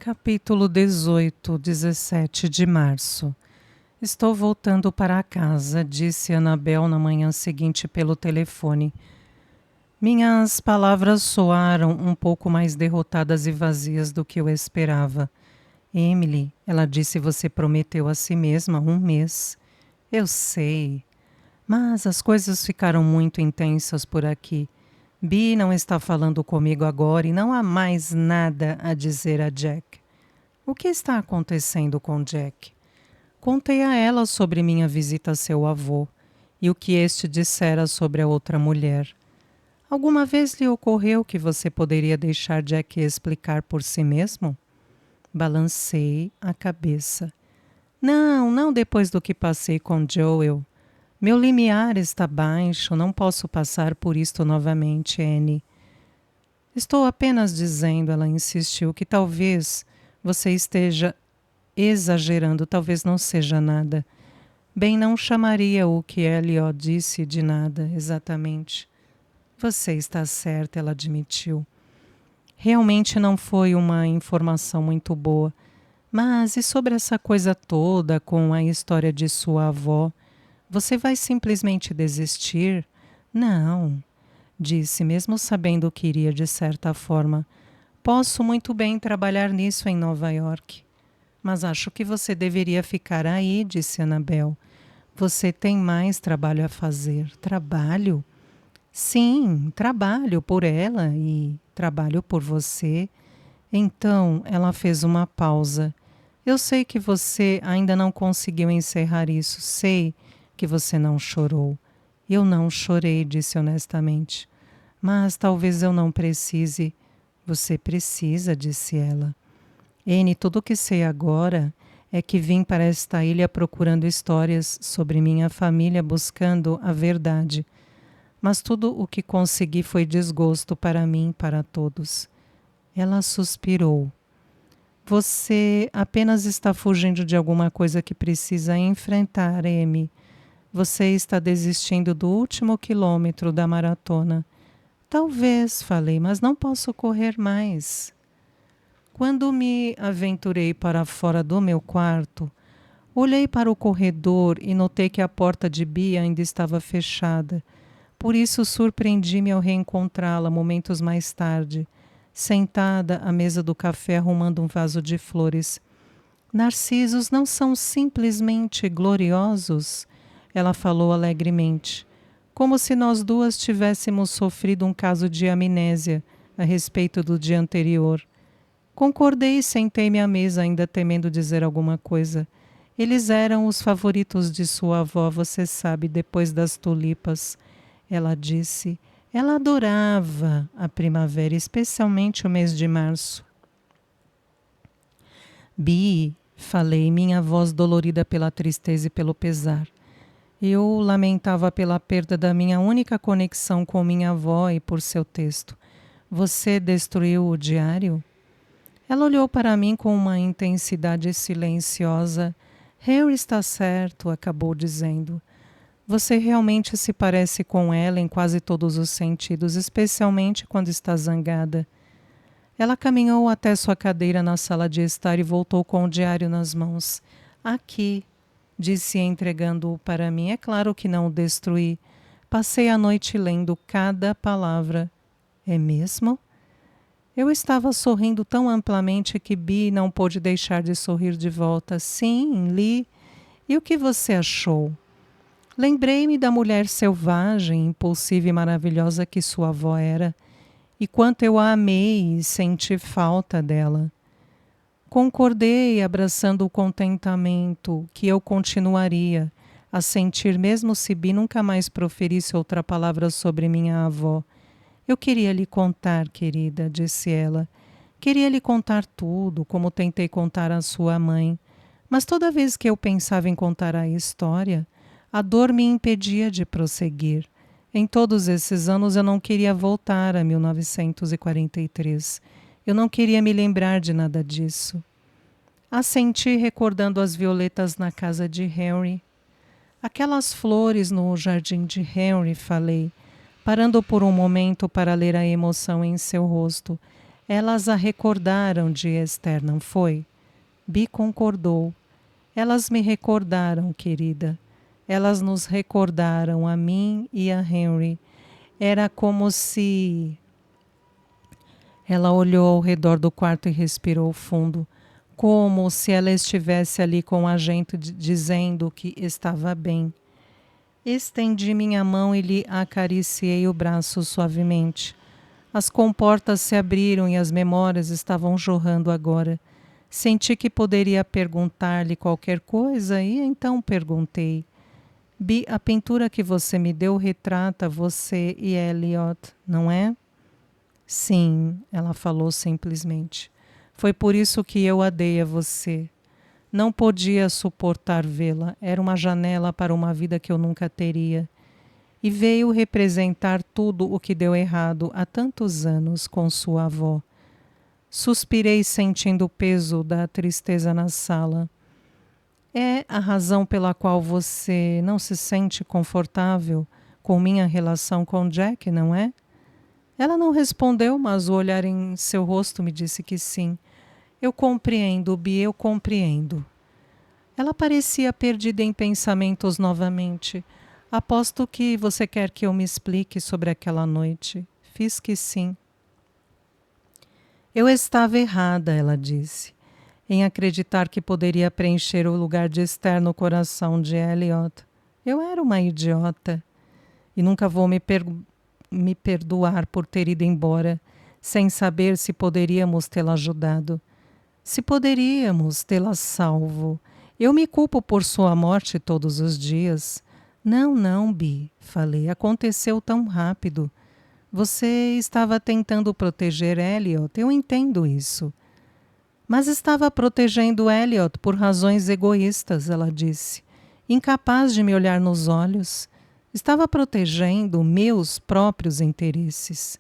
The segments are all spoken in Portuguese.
Capítulo 18, 17 de março. Estou voltando para casa, disse Annabel na manhã seguinte pelo telefone. Minhas palavras soaram um pouco mais derrotadas e vazias do que eu esperava. Emily, ela disse, você prometeu a si mesma 1 mês. Eu sei, mas as coisas ficaram muito intensas por aqui. Bee não está falando comigo agora e não há mais nada a dizer a Jack. O que está acontecendo com Jack? Contei a ela sobre minha visita a seu avô e o que este dissera sobre a outra mulher. Alguma vez lhe ocorreu que você poderia deixar Jack explicar por si mesmo? Balancei a cabeça. Não depois do que passei com Joel. Meu limiar está baixo, não posso passar por isto novamente, Annie. Estou apenas dizendo, ela insistiu, que talvez você esteja exagerando, talvez não seja nada. Bem, não chamaria o que Elliot disse de nada, exatamente. Você está certa, ela admitiu. Realmente não foi uma informação muito boa. Mas e sobre essa coisa toda com a história de sua avó? Você vai simplesmente desistir? Não, disse, mesmo sabendo o que iria de certa forma. Posso muito bem trabalhar nisso em Nova York. Mas acho que você deveria ficar aí, disse Annabel. Você tem mais trabalho a fazer. Trabalho? Sim, trabalho por ela e trabalho por você. Então, ela fez uma pausa. Eu sei que você ainda não conseguiu encerrar isso. Sei que você não chorou. Eu não chorei, disse honestamente. Mas talvez eu não precise. Você precisa, disse ela. Anne, tudo o que sei agora é que vim para esta ilha procurando histórias sobre minha família, buscando a verdade. Mas tudo o que consegui foi desgosto para mim e para todos. Ela suspirou. Você apenas está fugindo de alguma coisa que precisa enfrentar, Amy. Você está desistindo do último quilômetro da maratona. Talvez, falei, mas não posso correr mais. Quando me aventurei para fora do meu quarto, olhei para o corredor e notei que a porta de Bia ainda estava fechada. Por isso surpreendi-me ao reencontrá-la momentos mais tarde, sentada à mesa do café arrumando um vaso de flores. Narcisos não são simplesmente gloriosos? Ela falou alegremente, como se nós duas tivéssemos sofrido um caso de amnésia a respeito do dia anterior. Concordei e sentei-me à mesa, ainda temendo dizer alguma coisa. Eles eram os favoritos de sua avó, você sabe, depois das tulipas. Ela disse. Ela adorava a primavera, especialmente o mês de março. Bee, falei, minha voz dolorida pela tristeza e pelo pesar. Eu lamentava pela perda da minha única conexão com minha avó e por seu texto. Você destruiu o diário? Ela olhou para mim com uma intensidade silenciosa. Harry está certo, acabou dizendo. Você realmente se parece com ela em quase todos os sentidos, especialmente quando está zangada. Ela caminhou até sua cadeira na sala de estar e voltou com o diário nas mãos. Aqui, disse entregando-o para mim. É claro que não o destruí. Passei a noite lendo cada palavra. É mesmo? Eu estava sorrindo tão amplamente que Bee não pôde deixar de sorrir de volta. Sim, li. E o que você achou? Lembrei-me da mulher selvagem, impulsiva e maravilhosa que sua avó era, e quanto eu a amei e senti falta dela. Concordei, abraçando o contentamento que eu continuaria a sentir mesmo se Bee nunca mais proferisse outra palavra sobre minha avó. Eu queria lhe contar, querida, disse ela. Queria lhe contar tudo, como tentei contar à sua mãe. Mas toda vez que eu pensava em contar a história, a dor me impedia de prosseguir. Em todos esses anos eu não queria voltar a 1943. Eu não queria me lembrar de nada disso. Assenti recordando as violetas na casa de Henry. Aquelas flores no jardim de Henry, falei, parando por um momento para ler a emoção em seu rosto. Elas a recordaram de Esther, não foi? Bi concordou. Elas me recordaram, querida. Elas nos recordaram, a mim e a Henry. Era como se... Ela olhou ao redor do quarto e respirou fundo, como se ela estivesse ali com a gente dizendo que estava bem. Estendi minha mão e lhe acariciei o braço suavemente. As comportas se abriram e as memórias estavam jorrando agora. Senti que poderia perguntar-lhe qualquer coisa e então perguntei. Bi, a pintura que você me deu retrata você e Elliot, não é? Sim, ela falou simplesmente. Foi por isso que eu a dei a você. Não podia suportar vê-la. Era uma janela para uma vida que eu nunca teria. E veio representar tudo o que deu errado há tantos anos com sua avó. Suspirei sentindo o peso da tristeza na sala. É a razão pela qual você não se sente confortável com minha relação com Jack, não é? Ela não respondeu, mas o olhar em seu rosto me disse que sim. Eu compreendo, Bi, eu compreendo. Ela parecia perdida em pensamentos novamente. Aposto que você quer que eu me explique sobre aquela noite. Fiz que sim. Eu estava errada, ela disse, em acreditar que poderia preencher o lugar de Esther no coração de Elliot. Eu era uma idiota. E nunca vou me perdoar por ter ido embora, sem saber se poderíamos tê-la ajudado. Se poderíamos tê-la salvo. Eu me culpo por sua morte todos os dias. Não, não, Bi, falei. Aconteceu tão rápido. Você estava tentando proteger Elliot, eu entendo isso. Mas estava protegendo Elliot por razões egoístas, ela disse. Incapaz de me olhar nos olhos. Estava protegendo meus próprios interesses.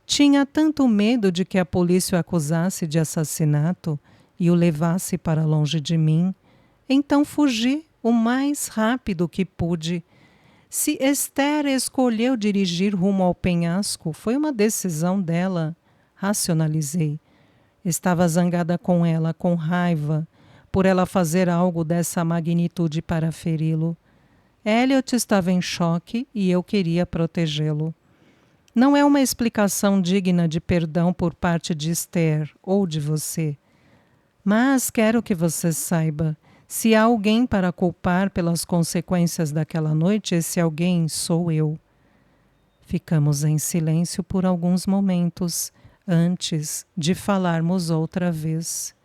Tinha tanto medo de que a polícia o acusasse de assassinato e o levasse para longe de mim. Então fugi o mais rápido que pude. Se Esther escolheu dirigir rumo ao penhasco, foi uma decisão dela. Racionalizei. Estava zangada com ela, com raiva, por ela fazer algo dessa magnitude para feri-lo. Elliot estava em choque e eu queria protegê-lo. Não é uma explicação digna de perdão por parte de Esther ou de você. Mas quero que você saiba, se há alguém para culpar pelas consequências daquela noite, esse alguém sou eu. Ficamos em silêncio por alguns momentos, antes de falarmos outra vez.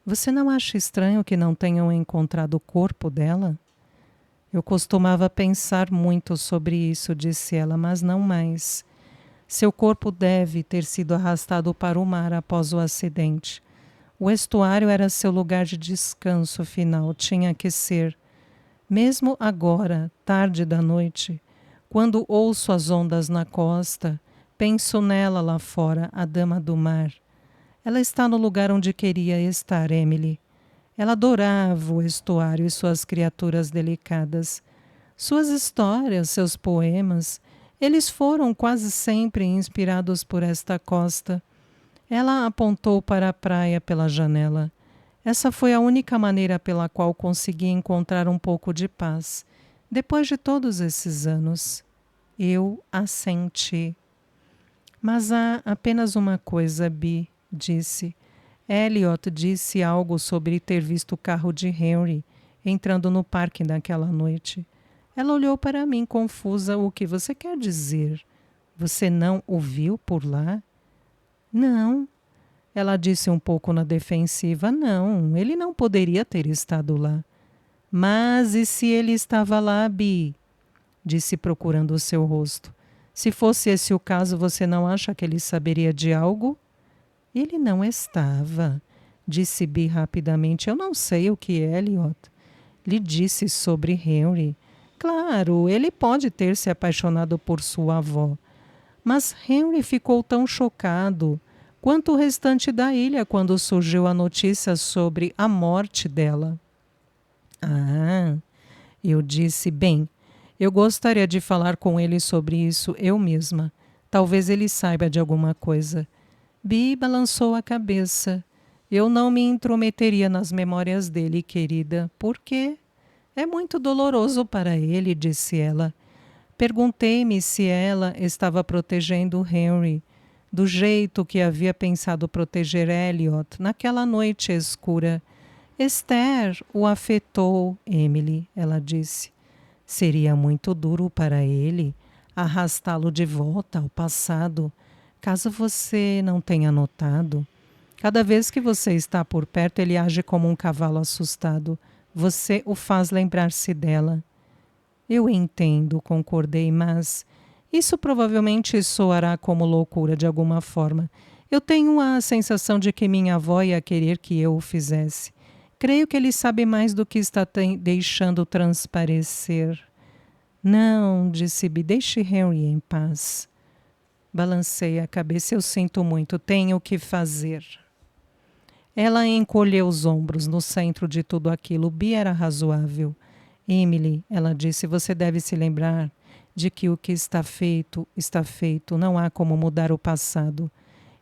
Você não acha estranho que não tenham encontrado o corpo dela? Eu costumava pensar muito sobre isso, disse ela, mas não mais. Seu corpo deve ter sido arrastado para o mar após o acidente. O estuário era seu lugar de descanso final, tinha que ser. Mesmo agora, tarde da noite, quando ouço as ondas na costa, penso nela lá fora, a dama do mar. Ela está no lugar onde queria estar, Emily. Ela adorava o estuário e suas criaturas delicadas. Suas histórias, seus poemas, eles foram quase sempre inspirados por esta costa. Ela apontou para a praia pela janela. Essa foi a única maneira pela qual consegui encontrar um pouco de paz. Depois de todos esses anos, eu assenti. Mas há apenas uma coisa, Bi, disse. Elliot disse algo sobre ter visto o carro de Henry entrando no parque naquela noite. Ela olhou para mim confusa. O que você quer dizer? Você não o viu por lá? Não. Ela disse um pouco na defensiva. Não, ele não poderia ter estado lá. Mas e se ele estava lá, Bi? Disse procurando o seu rosto. Se fosse esse o caso, você não acha que ele saberia de algo? Ele não estava, disse Bi rapidamente. Eu não sei o que Elliot lhe disse sobre Henry. Claro, ele pode ter se apaixonado por sua avó. Mas Henry ficou tão chocado quanto o restante da ilha quando surgiu a notícia sobre a morte dela. Ah, eu disse, bem, eu gostaria de falar com ele sobre isso eu mesma. Talvez ele saiba de alguma coisa. Bi balançou a cabeça. Eu não me intrometeria nas memórias dele, querida. Por quê? É muito doloroso para ele, disse ela. Perguntei-me se ela estava protegendo Henry, do jeito que havia pensado proteger Elliot naquela noite escura. Esther o afetou, Emily, ela disse. Seria muito duro para ele arrastá-lo de volta ao passado, caso você não tenha notado. Cada vez que você está por perto, ele age como um cavalo assustado. Você o faz lembrar-se dela. Eu entendo, concordei, mas isso provavelmente soará como loucura de alguma forma. Eu tenho a sensação de que minha avó ia querer que eu o fizesse. Creio que ele sabe mais do que está deixando transparecer. Não, disse Bi, deixe Henry em paz. Balancei a cabeça, eu sinto muito, tenho o que fazer. Ela encolheu os ombros no centro de tudo aquilo. Bi era razoável. Emily, ela disse, você deve se lembrar de que o que está feito, está feito. Não há como mudar o passado.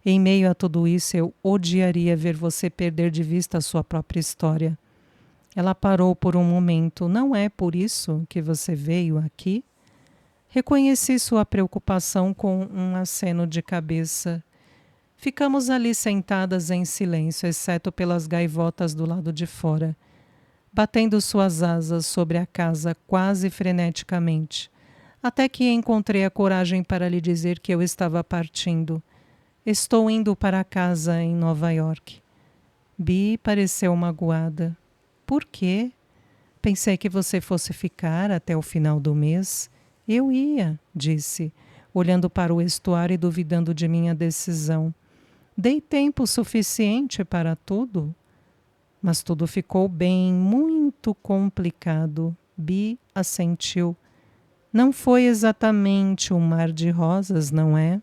Em meio a tudo isso, eu odiaria ver você perder de vista a sua própria história. Ela parou por um momento. Não é por isso que você veio aqui? Reconheci sua preocupação com um aceno de cabeça. Ficamos ali sentadas em silêncio, exceto pelas gaivotas do lado de fora, batendo suas asas sobre a casa quase freneticamente, até que encontrei a coragem para lhe dizer que eu estava partindo. Estou indo para casa em Nova York. Bi pareceu magoada. Por quê? Pensei que você fosse ficar até o final do mês. Eu ia, disse, olhando para o estuário e duvidando de minha decisão. Dei tempo suficiente para tudo? Mas tudo ficou bem, muito complicado. Bi assentiu. Não foi exatamente um mar de rosas, não é?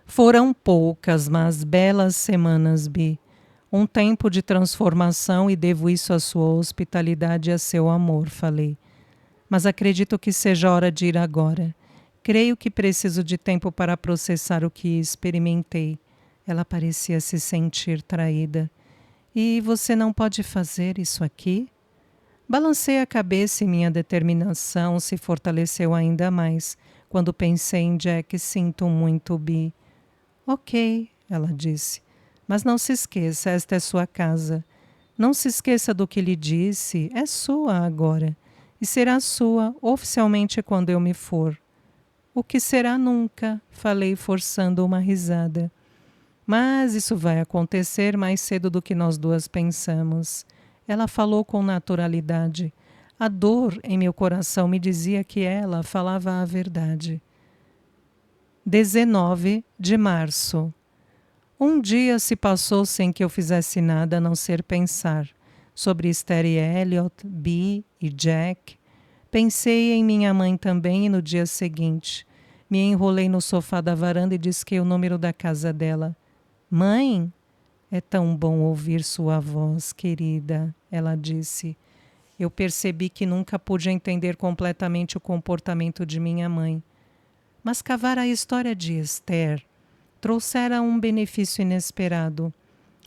Foram poucas, mas belas semanas, Bi. Um tempo de transformação e devo isso à sua hospitalidade e a seu amor, falei. Mas acredito que seja hora de ir agora. Creio que preciso de tempo para processar o que experimentei. Ela parecia se sentir traída. E você não pode fazer isso aqui? Balancei a cabeça e minha determinação se fortaleceu ainda mais quando pensei em Jack. Sinto muito, Bi. Ok, ela disse. Mas não se esqueça, esta é sua casa. Não se esqueça do que lhe disse, é sua agora. E será sua oficialmente quando eu me for. O que será nunca, falei forçando uma risada. Mas isso vai acontecer mais cedo do que nós duas pensamos. Ela falou com naturalidade. A dor em meu coração me dizia que ela falava a verdade. 19 de março. Um dia se passou sem que eu fizesse nada a não ser pensar sobre Esther e Elliot, Bi e Jack. Pensei em minha mãe também e no dia seguinte. Me enrolei no sofá da varanda e disquei o número da casa dela. Mãe, é tão bom ouvir sua voz, querida, ela disse. Eu percebi que nunca pude entender completamente o comportamento de minha mãe. Mas cavar a história de Esther trouxera um benefício inesperado.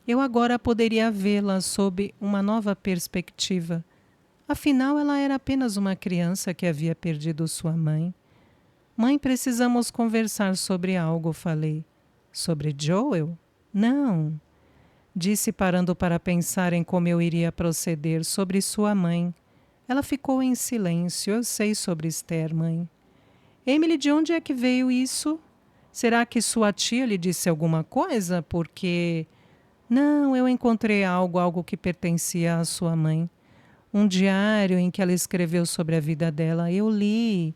Eu agora poderia vê-la sob uma nova perspectiva. Afinal, ela era apenas uma criança que havia perdido sua mãe. Mãe, precisamos conversar sobre algo, falei. Sobre Joel? Não. Disse parando para pensar em como eu iria proceder sobre sua mãe. Ela ficou em silêncio. Eu sei sobre Esther, mãe. Emily, de onde é que veio isso? Será que sua tia lhe disse alguma coisa? Porque... Não, eu encontrei algo que pertencia à sua mãe. Um diário em que ela escreveu sobre a vida dela. Eu li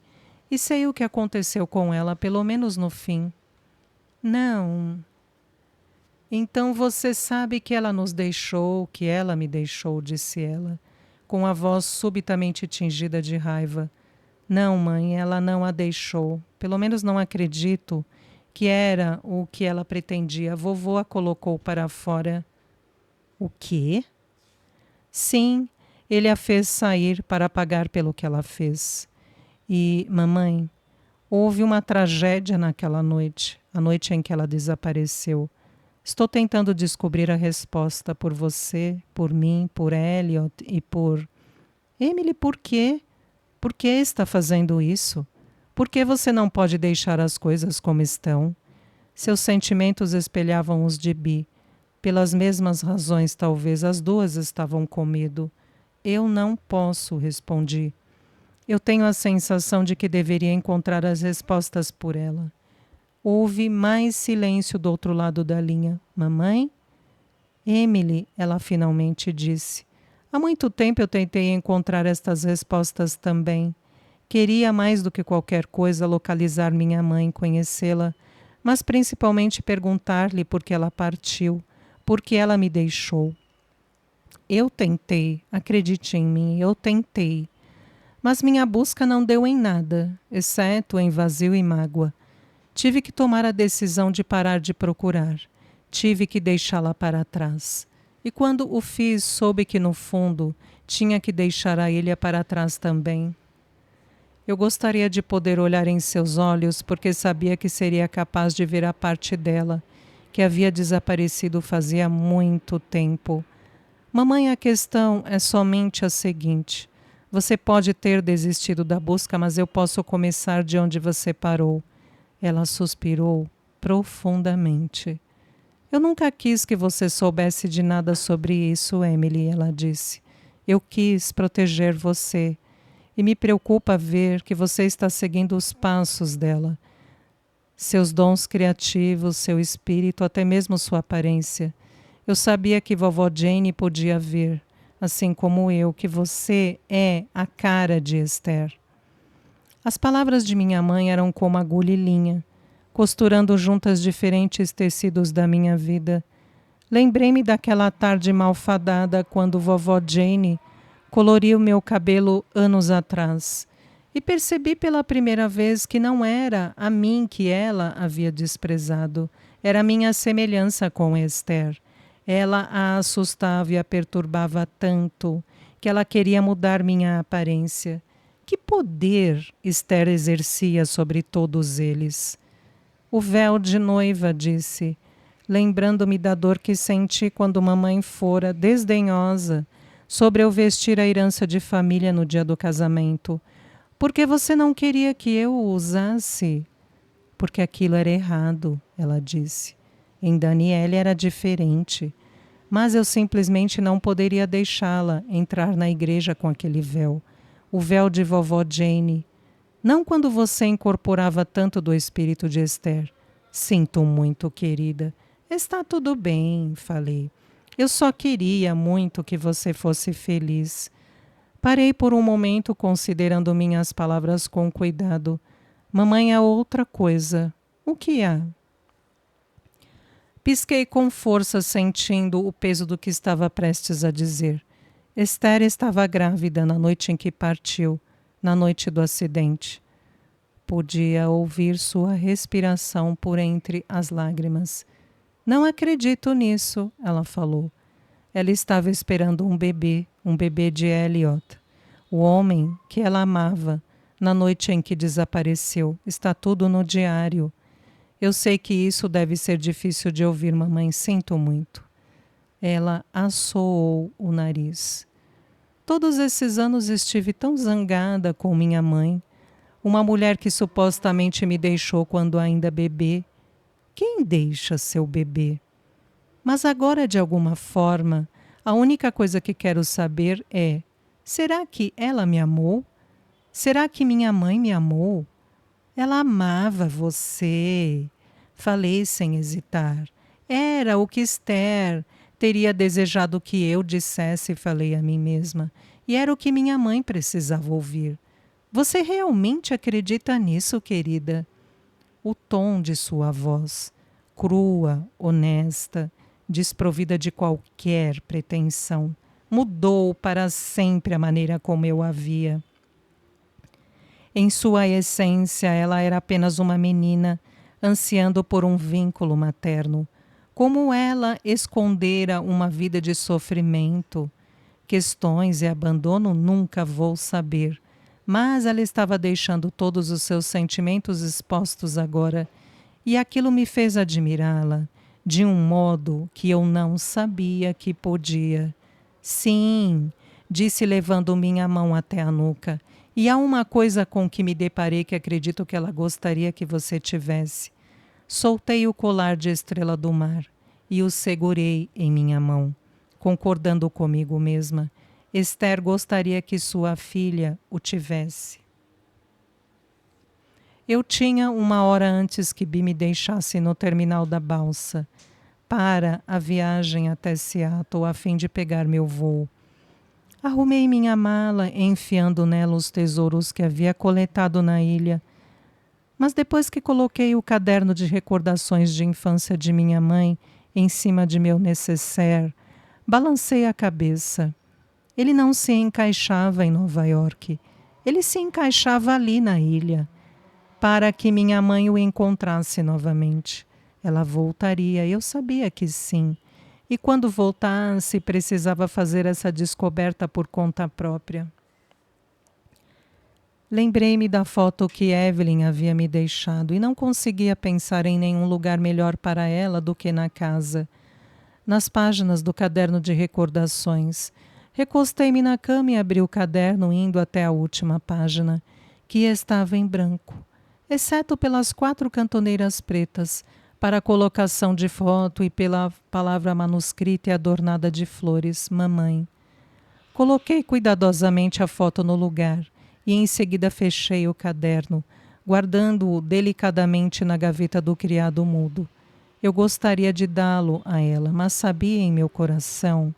e sei o que aconteceu com ela, pelo menos no fim. Não. Então você sabe que ela nos deixou, que ela me deixou, disse ela, com a voz subitamente tingida de raiva. Não, mãe, ela não a deixou. Pelo menos não acredito que era o que ela pretendia. Vovô a colocou para fora. O quê? Sim, ele a fez sair para pagar pelo que ela fez. E, mamãe, houve uma tragédia naquela noite. a noite em que ela desapareceu. Estou tentando descobrir a resposta por você, por mim, por Elliot e por... Emily, por quê? Por que está fazendo isso? Por que você não pode deixar as coisas como estão? Seus sentimentos espelhavam os de Bee. Pelas mesmas razões, talvez, as duas estavam com medo. Eu não posso, respondi. Eu tenho a sensação de que deveria encontrar as respostas por ela. Houve mais silêncio do outro lado da linha. Mamãe? Emily, ela finalmente disse. Há muito tempo eu tentei encontrar estas respostas também. Queria mais do que qualquer coisa localizar minha mãe, conhecê-la, mas principalmente perguntar-lhe por que ela partiu, por que ela me deixou. Eu tentei, acredite em mim, eu tentei. Mas minha busca não deu em nada, exceto em vazio e mágoa. Tive que tomar a decisão de parar de procurar. Tive que deixá-la para trás. E quando o fiz, soube que, no fundo, tinha que deixar a ilha para trás também. Eu gostaria de poder olhar em seus olhos, porque sabia que seria capaz de ver a parte dela, que havia desaparecido fazia muito tempo. Mamãe, a questão é somente a seguinte. Você pode ter desistido da busca, mas eu posso começar de onde você parou. Ela suspirou profundamente. Eu nunca quis que você soubesse de nada sobre isso, Emily, ela disse. Eu quis proteger você. E me preocupa ver que você está seguindo os passos dela. Seus dons criativos, seu espírito, até mesmo sua aparência. Eu sabia que vovó Jane podia ver, assim como eu, que você é a cara de Esther. As palavras de minha mãe eram como agulha e linha, costurando juntas diferentes tecidos da minha vida. Lembrei-me daquela tarde malfadada quando vovó Jane coloriu meu cabelo anos atrás e percebi pela primeira vez que não era a mim que ela havia desprezado, era a minha semelhança com Esther. Ela a assustava e a perturbava tanto que ela queria mudar minha aparência. Que poder Esther exercia sobre todos eles? O véu de noiva, disse, lembrando-me da dor que senti quando mamãe fora desdenhosa sobre eu vestir a herança de família no dia do casamento. Por que você não queria que eu o usasse? Porque aquilo era errado, ela disse. Em Daniele era diferente, mas eu simplesmente não poderia deixá-la entrar na igreja com aquele véu. O véu de vovó Jane. Não quando você incorporava tanto do espírito de Esther. Sinto muito, querida. Está tudo bem, falei. Eu só queria muito que você fosse feliz. Parei por um momento considerando minhas palavras com cuidado. Mamãe, há outra coisa. O que há? Pisquei com força, sentindo o peso do que estava prestes a dizer. Esther estava grávida na noite em que partiu, na noite do acidente. Podia ouvir sua respiração por entre as lágrimas. Não acredito nisso, ela falou. Ela estava esperando um bebê de Elliot. O homem que ela amava, na noite em que desapareceu. Está tudo no diário. Eu sei que isso deve ser difícil de ouvir, mamãe. Sinto muito. Ela assoou o nariz. Todos esses anos estive tão zangada com minha mãe, uma mulher que supostamente me deixou quando ainda bebê. Quem deixa seu bebê? Mas agora, de alguma forma, a única coisa que quero saber é: será que ela me amou? Será que minha mãe me amou? Ela amava você. Falei sem hesitar. Era o que Esther teria desejado que eu dissesse, falei a mim mesma. E era o que minha mãe precisava ouvir. Você realmente acredita nisso, querida? O tom de sua voz, crua, honesta, desprovida de qualquer pretensão, mudou para sempre a maneira como eu a via. Em sua essência, ela era apenas uma menina, ansiando por um vínculo materno. Como ela escondera uma vida de sofrimento, questões e abandono, nunca vou saber. Mas ela estava deixando todos os seus sentimentos expostos agora, e aquilo me fez admirá-la de um modo que eu não sabia que podia. Sim, disse levando minha mão até a nuca, e há uma coisa com que me deparei que acredito que ela gostaria que você tivesse. Soltei o colar de estrela do mar e o segurei em minha mão, concordando comigo mesma. Esther gostaria que sua filha o tivesse. Eu tinha 1 hora antes que Bi me deixasse no terminal da balsa para a viagem até Seattle a fim de pegar meu voo. Arrumei minha mala, enfiando nela os tesouros que havia coletado na ilha. Mas depois que coloquei o caderno de recordações de infância de minha mãe em cima de meu nécessaire, balancei a cabeça. Ele não se encaixava em Nova York. Ele se encaixava ali na ilha, para que minha mãe o encontrasse novamente. Ela voltaria, eu sabia que sim. E quando voltasse, precisava fazer essa descoberta por conta própria. Lembrei-me da foto que Evelyn havia me deixado e não conseguia pensar em nenhum lugar melhor para ela do que na casa. Nas páginas do caderno de recordações, recostei-me na cama e abri o caderno indo até a última página, que estava em branco, exceto pelas 4 cantoneiras pretas, para a colocação de foto e pela palavra manuscrita e adornada de flores, mamãe. Coloquei cuidadosamente a foto no lugar e em seguida fechei o caderno, guardando-o delicadamente na gaveta do criado mudo. Eu gostaria de dá-lo a ela, mas sabia em meu coração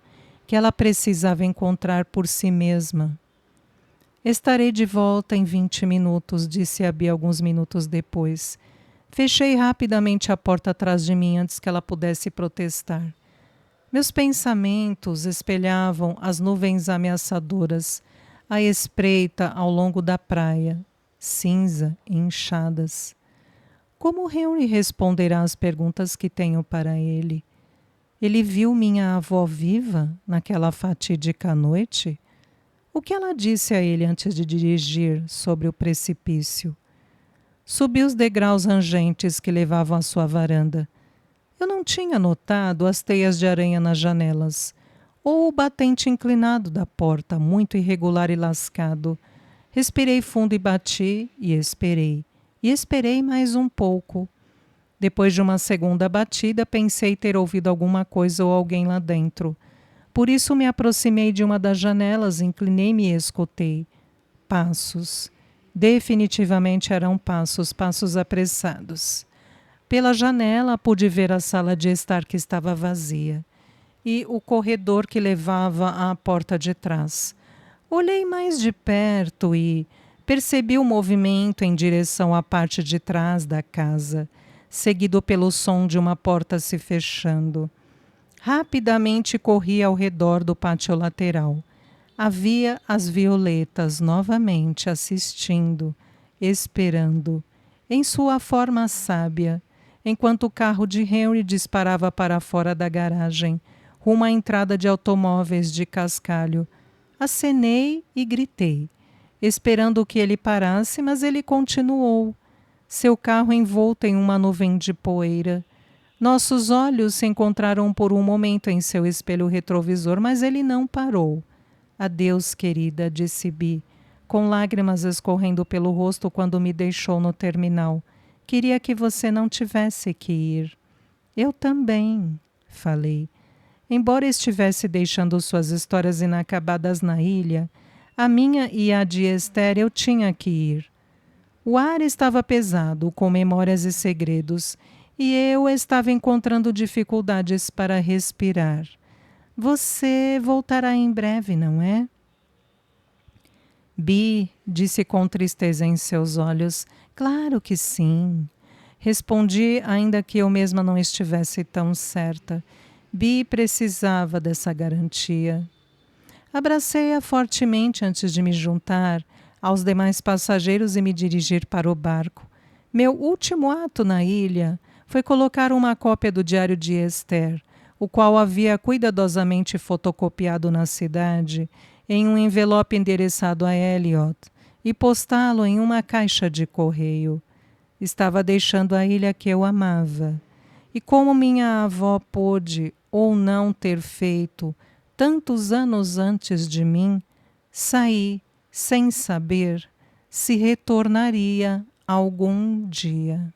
que ela precisava encontrar por si mesma. Estarei de volta em 20 minutos, disse a Bia alguns minutos depois. Fechei rapidamente a porta atrás de mim antes que ela pudesse protestar. Meus pensamentos espelhavam as nuvens ameaçadoras, à espreita ao longo da praia, cinza e inchadas. Como Henry responderá às perguntas que tenho para ele? Ele viu minha avó viva naquela fatídica noite? O que ela disse a ele antes de dirigir sobre o precipício? Subi os degraus rangentes que levavam à sua varanda. Eu não tinha notado as teias de aranha nas janelas, ou o batente inclinado da porta, muito irregular e lascado. Respirei fundo e bati, e esperei mais um pouco. Depois de uma segunda batida, pensei ter ouvido alguma coisa ou alguém lá dentro. Por isso me aproximei de uma das janelas, inclinei-me e escutei. Passos. Definitivamente eram passos apressados. Pela janela pude ver a sala de estar que estava vazia e o corredor que levava à porta de trás. Olhei mais de perto e percebi o movimento em direção à parte de trás da casa, seguido pelo som de uma porta se fechando. Rapidamente corri ao redor do pátio lateral. Havia as violetas novamente assistindo, esperando, em sua forma sábia, enquanto o carro de Henry disparava para fora da garagem, rumo à entrada de automóveis de cascalho. Acenei e gritei, esperando que ele parasse, mas ele continuou, seu carro envolto em uma nuvem de poeira. Nossos olhos se encontraram por um momento em seu espelho retrovisor, mas ele não parou. Adeus, querida, disse Bi, com lágrimas escorrendo pelo rosto quando me deixou no terminal. Queria que você não tivesse que ir. Eu também, falei. Embora estivesse deixando suas histórias inacabadas na ilha, a minha e a de Esther eu tinha que ir. O ar estava pesado, com memórias e segredos, e eu estava encontrando dificuldades para respirar. Você voltará em breve, não é? Bi, disse com tristeza em seus olhos. Claro que sim. Respondi, ainda que eu mesma não estivesse tão certa. Bi precisava dessa garantia. Abracei-a fortemente antes de me juntar aos demais passageiros e me dirigir para o barco. Meu último ato na ilha foi colocar uma cópia do diário de Esther, o qual havia cuidadosamente fotocopiado na cidade, em um envelope endereçado a Elliot, e postá-lo em uma caixa de correio. Estava deixando a ilha que eu amava. E como minha avó pôde ou não ter feito tantos anos antes de mim, saí sem saber se retornaria algum dia.